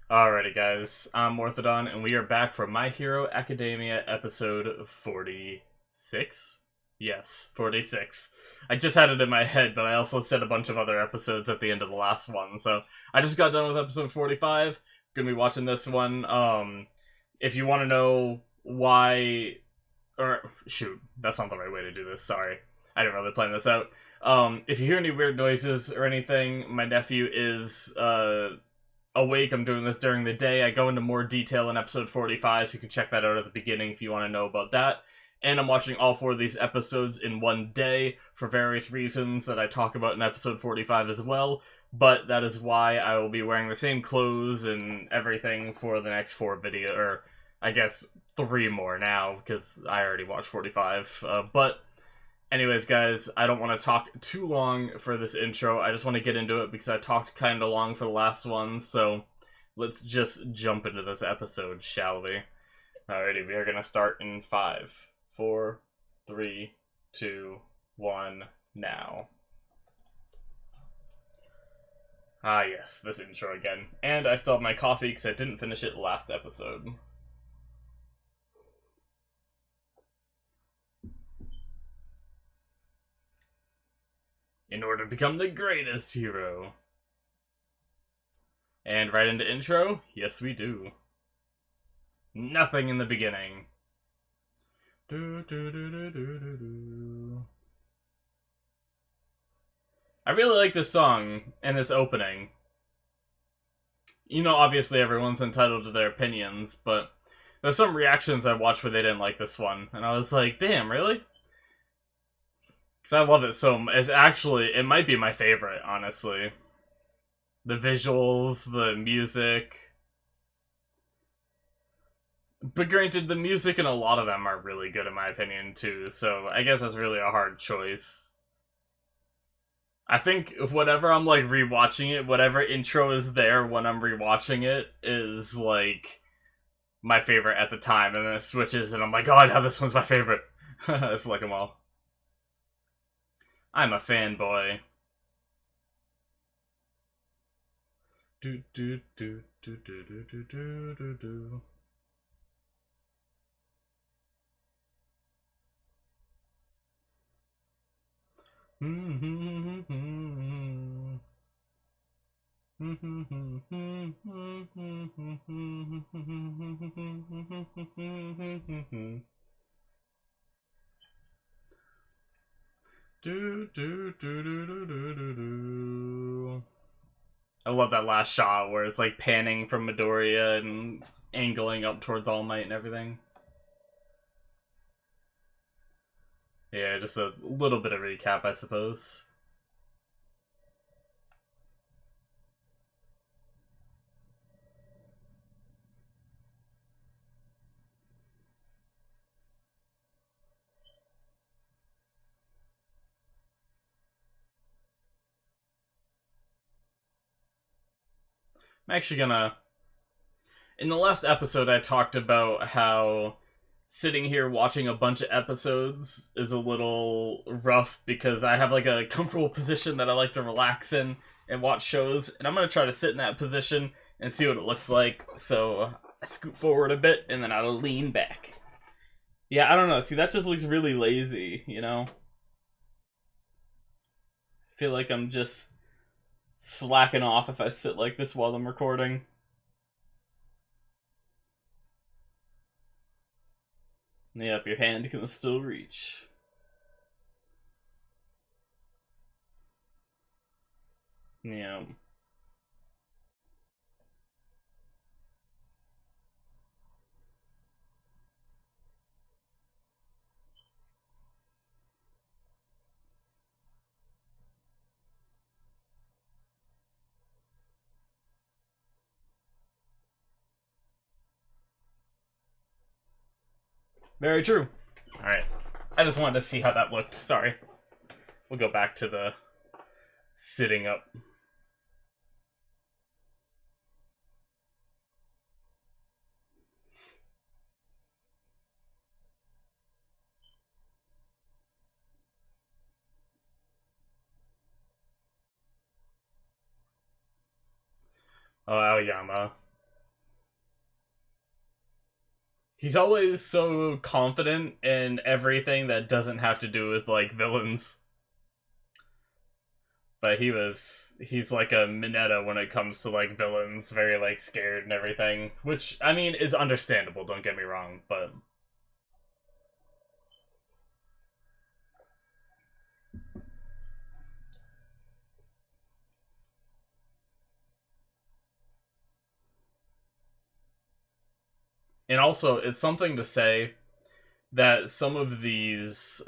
Alrighty, guys, I'm Morthadon, and we are back for My Hero Academia episode 46? Yes, 46. I just had it in my head, but I also said a bunch of other episodes at the end of the last one, so I just got done with episode 45. Gonna be watching this one. If you want to know why. Or, shoot, that's not the right way to do this, sorry. I didn't really plan this out. If you hear any weird noises or anything, my nephew is, awake. I'm doing this during the day. I go into more detail in episode 45, so you can check that out at the beginning if you want to know about that. And I'm watching all four of these episodes in one day for various reasons that I talk about in episode 45 as well. But that is why I will be wearing the same clothes and everything for the next four video, or I guess three more now, because I already watched 45. But anyways, guys, I don't want to talk too long for this intro. I just want to get into it because I talked kind of long for the last one, so let's just jump into this episode, shall we? Alrighty, we are going to start in 5, 4, 3, 2, 1, now. Ah yes, this intro again. And I still have my coffee because I didn't finish it last episode. In order to become the greatest hero. And right into intro? Yes, we do. Nothing in the beginning. I really like this song and this opening. You know, obviously everyone's entitled to their opinions, but there's some reactions I watched where they didn't like this one, and I was like, damn, really? Because I love it so much. It might be my favorite, honestly. The visuals, the music. But granted, the music in a lot of them are really good in my opinion, too, so I guess that's really a hard choice. I think whenever I'm like rewatching it, whatever intro is there when I'm rewatching it is like my favorite at the time, and then it switches, and I'm like, oh, yeah, this one's my favorite. It's like them all. I'm a fanboy. Do do do do do do do do do do. Do, do, do, do, do, do, do, do. I love that last shot where it's like panning from Midoriya and angling up towards All Might and everything. Yeah, just a little bit of recap, I suppose. I'm actually gonna. In the last episode, I talked about how sitting here watching a bunch of episodes is a little rough because I have like a comfortable position that I like to relax in and watch shows, and I'm gonna try to sit in that position and see what it looks like. So I scoot forward a bit and then I'll lean back. Yeah, I don't know. See, that just looks really lazy, you know? I feel like I'm just slacking off if I sit like this while I'm recording. Yep, your hand can still reach. Yeah. Very true. Alright. I just wanted to see how that looked. Sorry. We'll go back to the sitting up. Oh, Aoyama. He's always so confident in everything that doesn't have to do with like villains. But he's like a Mineta when it comes to like villains, very like scared and everything. Which I mean is understandable, don't get me wrong, but and also it's something to say that some of these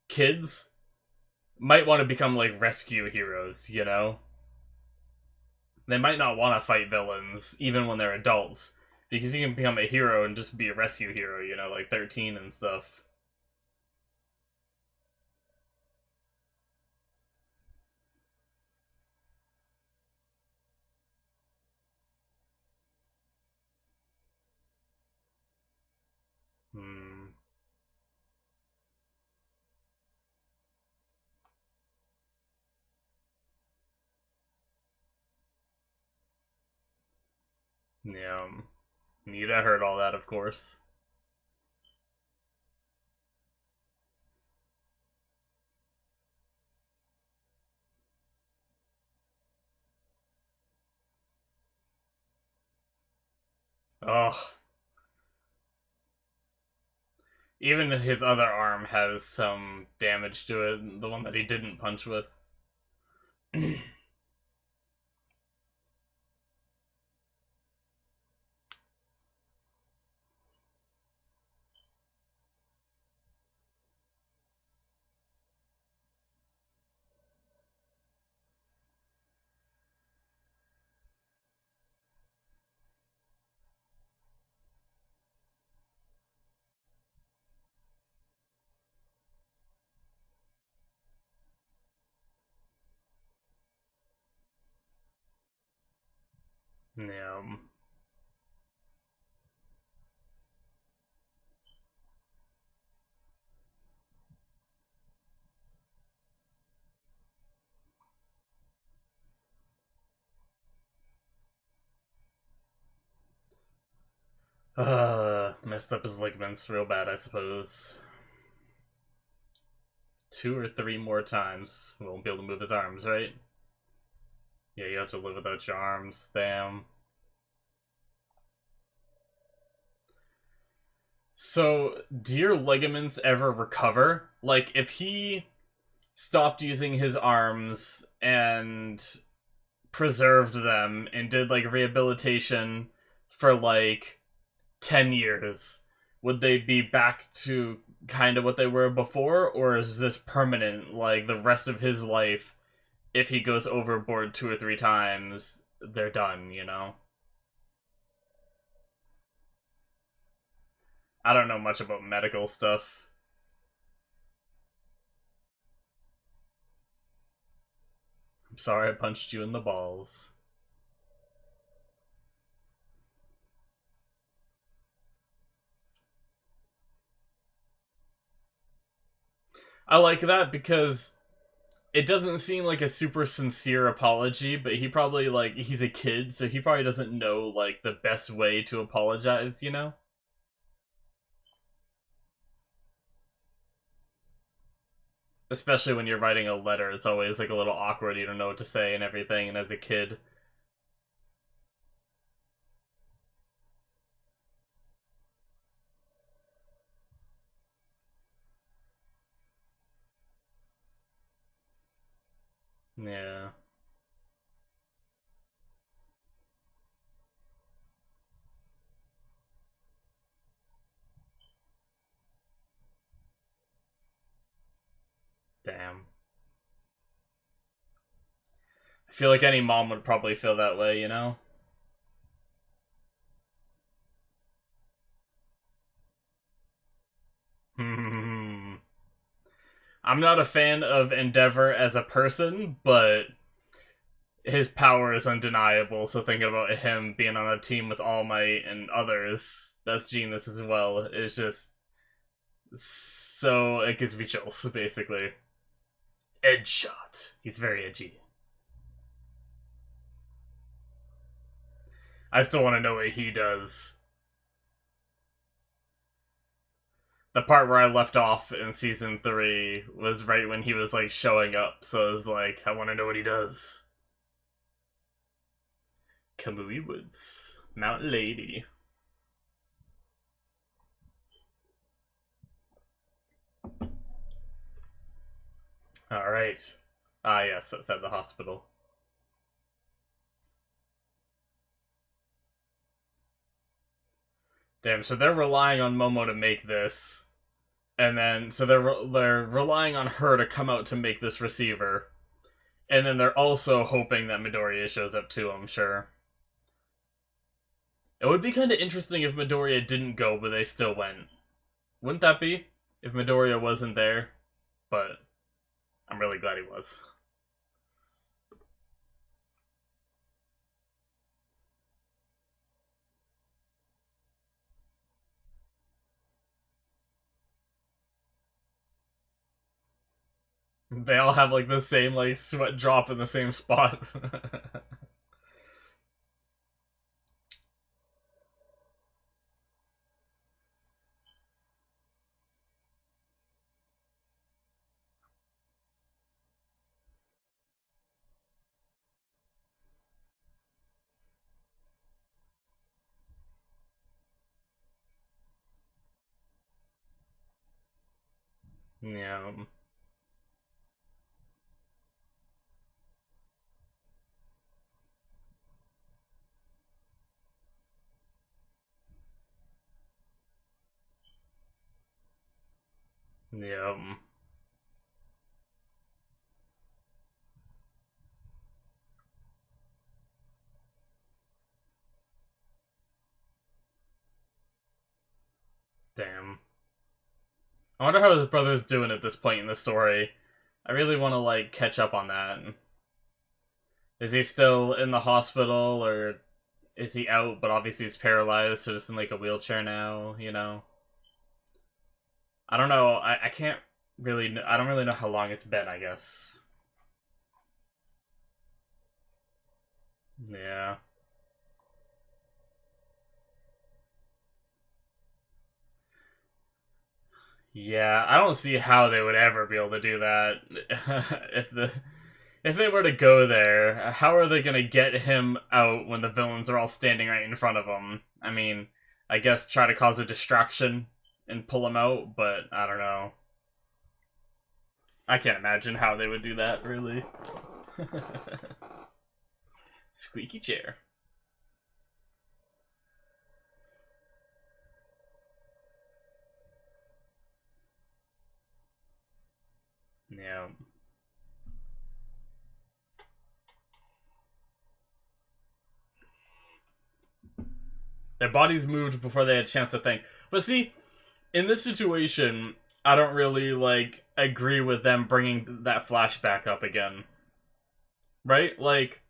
kids might want to become like rescue heroes, you know? They might not want to fight villains even when they're adults because you can become a hero and just be a rescue hero, you know, like 13 and stuff. Hmm. Yeah. Iida heard all that, of course. Oh, even his other arm has some damage to it. The one that he didn't punch with. Yeah. Messed up his ligaments real bad, I suppose. 2 or 3 more times. Won't be able to move his arms, right? Yeah, you have to live without your arms. Damn. So, do your ligaments ever recover? Like, if he stopped using his arms and preserved them and did like rehabilitation for like 10 years, would they be back to kind of what they were before, or is this permanent, like the rest of his life? If he goes overboard 2 or 3 times, they're done, you know? I don't know much about medical stuff. I'm sorry I punched you in the balls. I like that because it doesn't seem like a super sincere apology, but he probably like he's a kid, so he probably doesn't know like the best way to apologize, you know? Especially when you're writing a letter, it's always like a little awkward, you don't know what to say and everything, and as a kid. Yeah. Damn. I feel like any mom would probably feel that way, you know? I'm not a fan of Endeavor as a person, but his power is undeniable. So thinking about him being on a team with All Might and others, that's genius as well, is just so it gives me chills, basically. Edge shot. He's very edgy. I still want to know what he does. The part where I left off in season 3 was right when he was like showing up, so I was like, I want to know what he does. Kamui Woods, Mount Lady. All right. Ah, yes, outside the hospital. Damn, so they're relying on Momo to make this, and then so they're relying on her to come out to make this receiver, and then they're also hoping that Midoriya shows up too. I'm sure it would be kind of interesting if Midoriya didn't go, but they still went. Wouldn't that be if Midoriya wasn't there? But I'm really glad he was. They all have like the same like sweat drop in the same spot. Yeah. Yeah. Damn. I wonder how his brother's doing at this point in the story. I really want to like catch up on that. Is he still in the hospital or is he out? But obviously he's paralyzed, so just in like a wheelchair now. You know. I don't know. I can't really. I don't really know how long it's been. I guess. Yeah. Yeah, I don't see how they would ever be able to do that. If they were to go there, how are they gonna get him out when the villains are all standing right in front of him? I mean, I guess try to cause a distraction and pull him out, but I don't know. I can't imagine how they would do that, really. Squeaky chair. Yeah. Their bodies moved before they had a chance to think. But see, in this situation, I don't really like agree with them bringing that flashback up again. Right? Like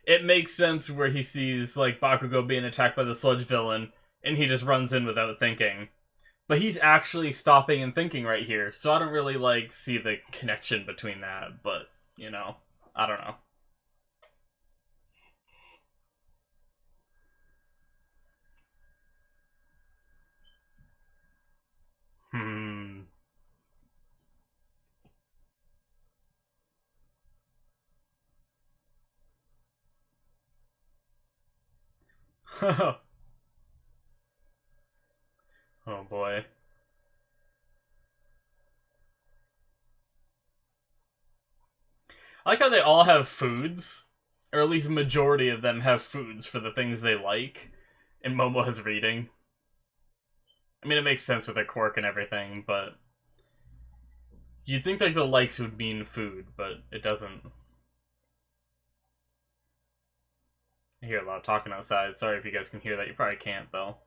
it makes sense where he sees like Bakugo being attacked by the sludge villain and he just runs in without thinking. But he's actually stopping and thinking right here. So I don't really like see the connection between that, but you know, I don't know. Hmm. Oh boy. I like how they all have foods, or at least a majority of them have foods for the things they like, and Momo has reading. I mean, it makes sense with their quirk and everything, but you'd think like the likes would mean food, but it doesn't. I hear a lot of talking outside. Sorry if you guys can hear that. You probably can't, though.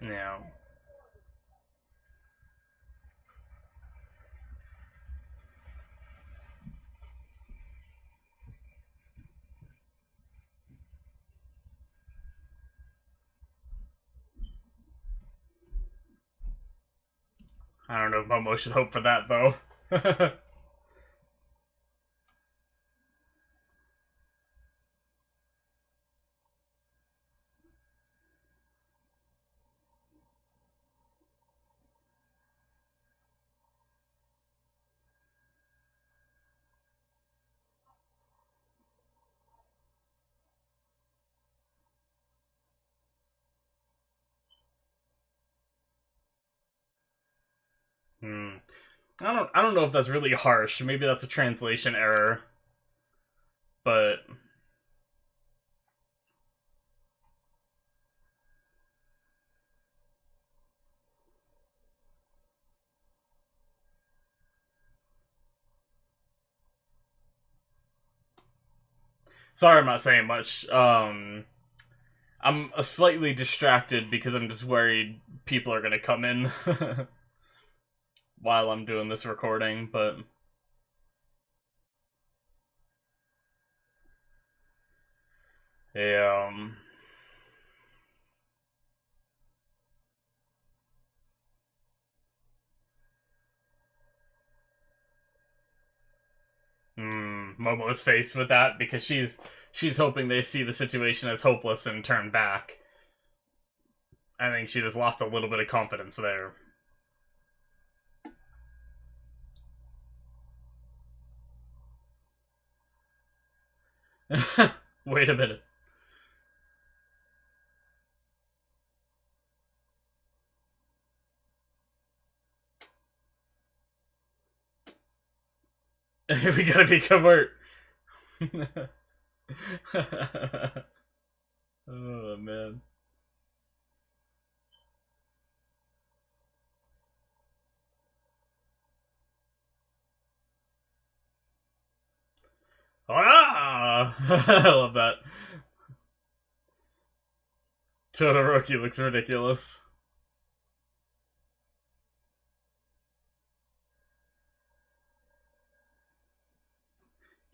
Yeah. I don't know if Momo should hope for that, though. Hmm. I don't know if that's really harsh. Maybe that's a translation error. But sorry, I'm not saying much. I'm slightly distracted because I'm just worried people are gonna come in while I'm doing this recording, but yeah, Momo's faced with that because she's hoping they see the situation as hopeless and turn back. I think she just lost a little bit of confidence there. Wait a minute. We gotta be covert. Oh man. Ah! I love that. Todoroki looks ridiculous.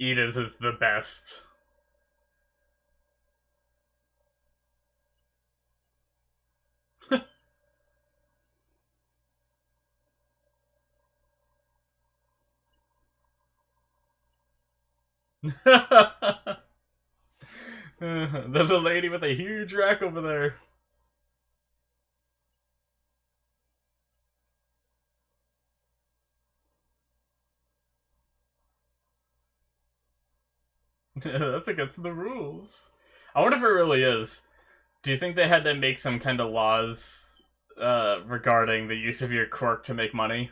Iida's is the best. There's a lady with a huge rack over there. That's against the rules. I wonder if it really is. Do you think they had to make some kind of laws regarding the use of your quirk to make money?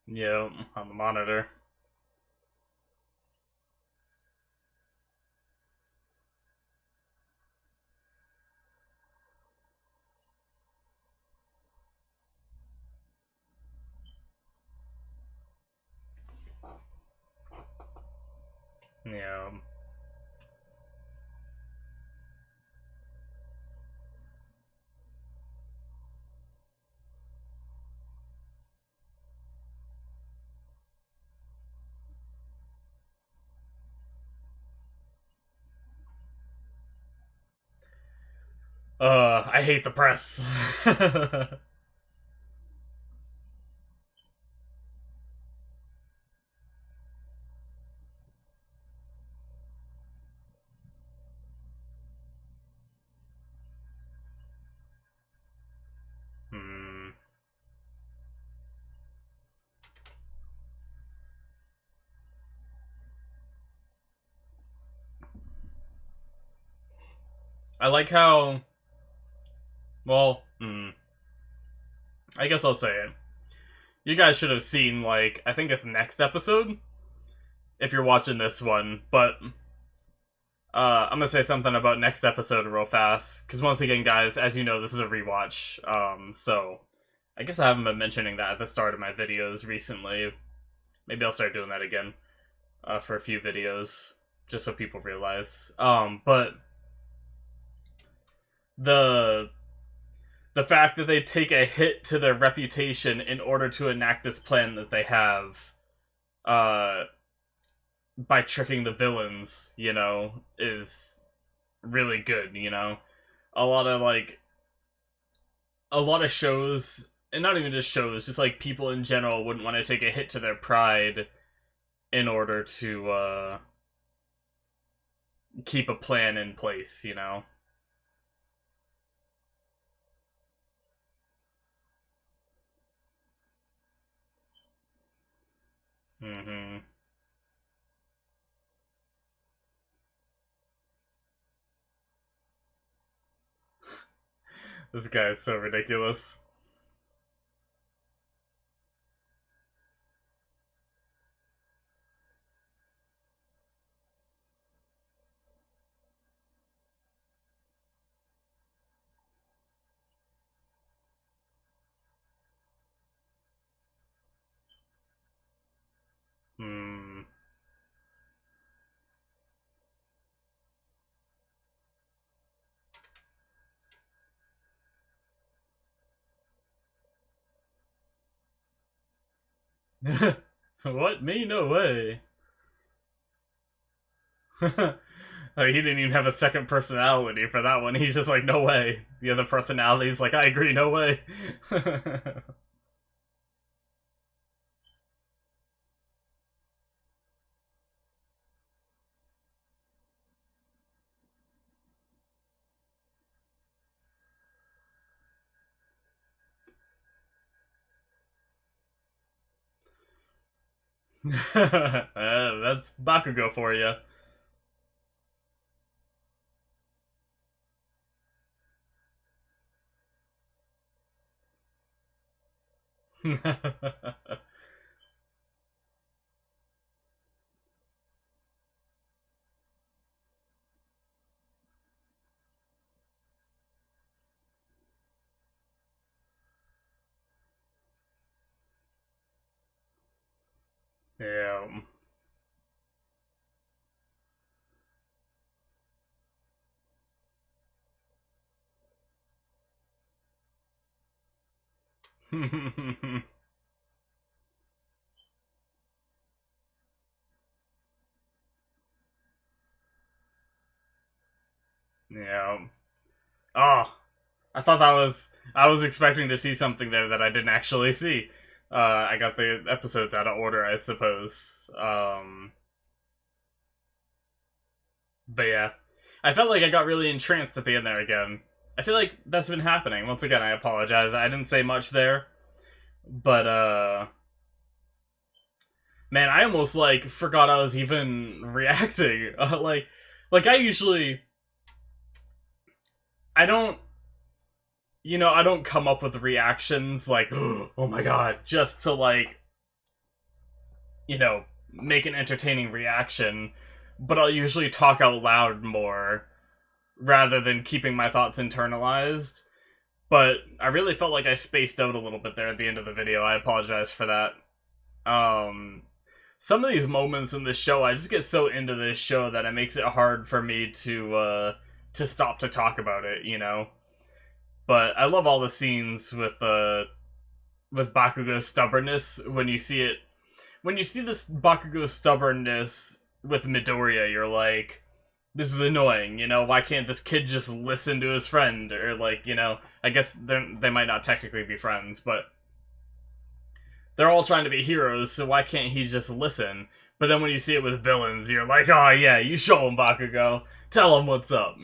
Yeah, on the monitor. Yeah. I hate the press. Hmm. I like how. Well, I guess I'll say it. You guys should have seen, like, I think it's next episode, if you're watching this one, but I'm gonna say something about next episode real fast, because once again, guys, as you know, this is a rewatch, so I guess I haven't been mentioning that at the start of my videos recently. Maybe I'll start doing that again for a few videos, just so people realize. But the the fact that they take a hit to their reputation in order to enact this plan that they have, uh, by tricking the villains, is really good. A lot of a lot of shows, and not even just shows, just like people in general wouldn't want to take a hit to their pride in order to keep a plan in place. Mm-hmm. This guy is so ridiculous. Hmm. What? Me? No way. Like, he didn't even have a second personality for that one. He's just like, no way. The other personality's like, I agree, no way. That's Bakugo for you. Yeah. Yeah. Oh, I was expecting to see something there that I didn't actually see. I got the episodes out of order, I suppose. But yeah, I felt like I got really entranced at the end there again. I feel like that's been happening. Once again, I apologize. I didn't say much there, but man, I almost forgot I was even reacting. I usually I don't I don't come up with reactions like oh my god just to make an entertaining reaction, but I'll usually talk out loud more rather than keeping my thoughts internalized. But I really felt like I spaced out a little bit there at the end of the video. I apologize for that. Some of these moments in this show, I just get so into this show that it makes it hard for me to stop to talk about it. But I love all the scenes with Bakugo's stubbornness. When you see this Bakugo stubbornness with Midoriya, you're like, this is annoying, why can't this kid just listen to his friend? Or I guess they might not technically be friends, but they're all trying to be heroes, so why can't he just listen? But then when you see it with villains, you're like, oh yeah, you show him, Bakugo. Tell him what's up.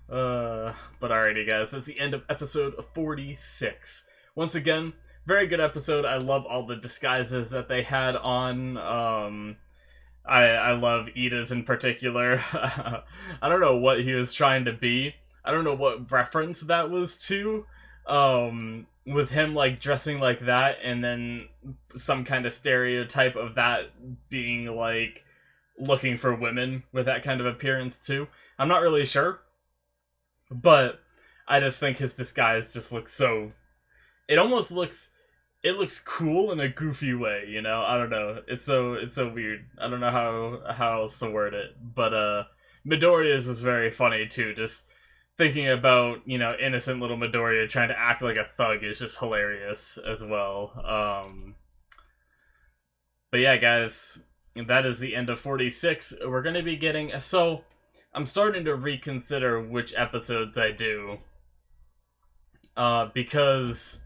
But alrighty guys, that's the end of episode 46. Once again, very good episode. I love all the disguises that they had on. I love Iida's in particular. I don't know what he was trying to be. I don't know what reference that was to. With him dressing like that, and then some kind of stereotype of that being looking for women with that kind of appearance too. I'm not really sure, but I just think his disguise just looks so it almost looks it looks cool in a goofy way, you know? I don't know. It's so weird. I don't know how else to word it. But Midoriya's was very funny too. Just thinking about, you know, innocent little Midoriya trying to act like a thug is just hilarious as well. But yeah, guys, that is the end of 46. We're going to be getting so I'm starting to reconsider which episodes I do. Because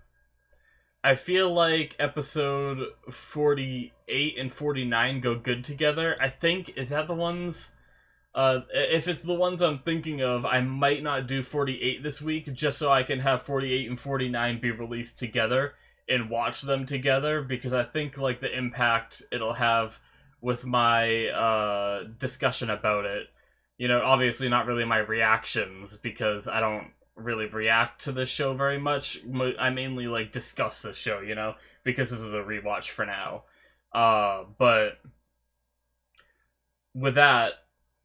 I feel like episode 48 and 49 go good together. I think, is that the ones? If it's the ones I'm thinking of, I might not do 48 this week, just so I can have 48 and 49 be released together and watch them together, because I think, like, the impact it'll have with my, discussion about it. You know, obviously not really my reactions, because I don't really react to this show very much. I mainly, like, discuss the show, you know, because this is a rewatch for now. But with that,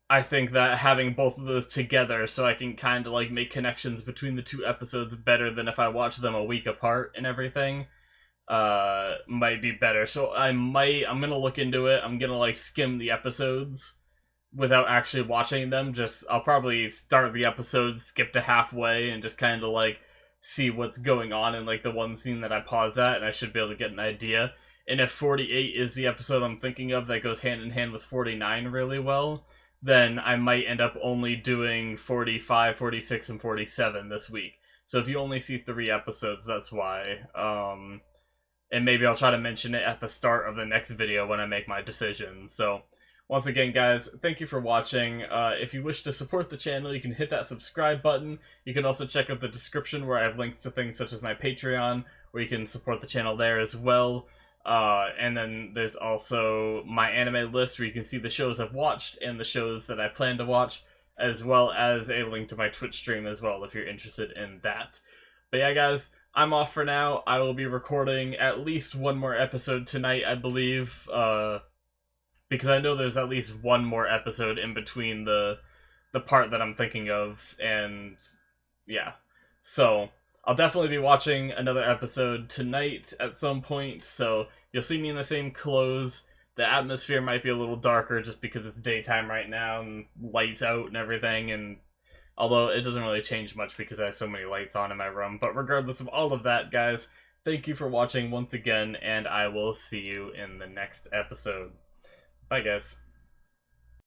I think that having both of those together so I can kind of like make connections between the two episodes better than if I watch them a week apart and everything might be better. So I'm gonna look into it. I'm gonna like skim the episodes without actually watching them. Just I'll probably start the episode, skip to halfway, and just kind of like see what's going on in like the one scene that I pause at, and I should be able to get an idea. And if 48 is the episode I'm thinking of that goes hand in hand with 49 really well, then I might end up only doing 45, 46, and 47 this week. So if you only see 3 episodes, that's why. And maybe I'll try to mention it at the start of the next video when I make my decision. So once again, guys, thank you for watching. If you wish to support the channel, you can hit that subscribe button. You can also check out the description where I have links to things such as my Patreon, where you can support the channel there as well. And then there's also my anime list where you can see the shows I've watched and the shows that I plan to watch, as well as a link to my Twitch stream as well if you're interested in that. But yeah, guys, I'm off for now. I will be recording at least one more episode tonight, I believe, because I know there's at least one more episode in between the part that I'm thinking of, and yeah. So I'll definitely be watching another episode tonight at some point, so you'll see me in the same clothes. The atmosphere might be a little darker just because it's daytime right now and lights out and everything, and although it doesn't really change much because I have so many lights on in my room. But regardless of all of that, guys, thank you for watching once again, and I will see you in the next episode. Bye, guys.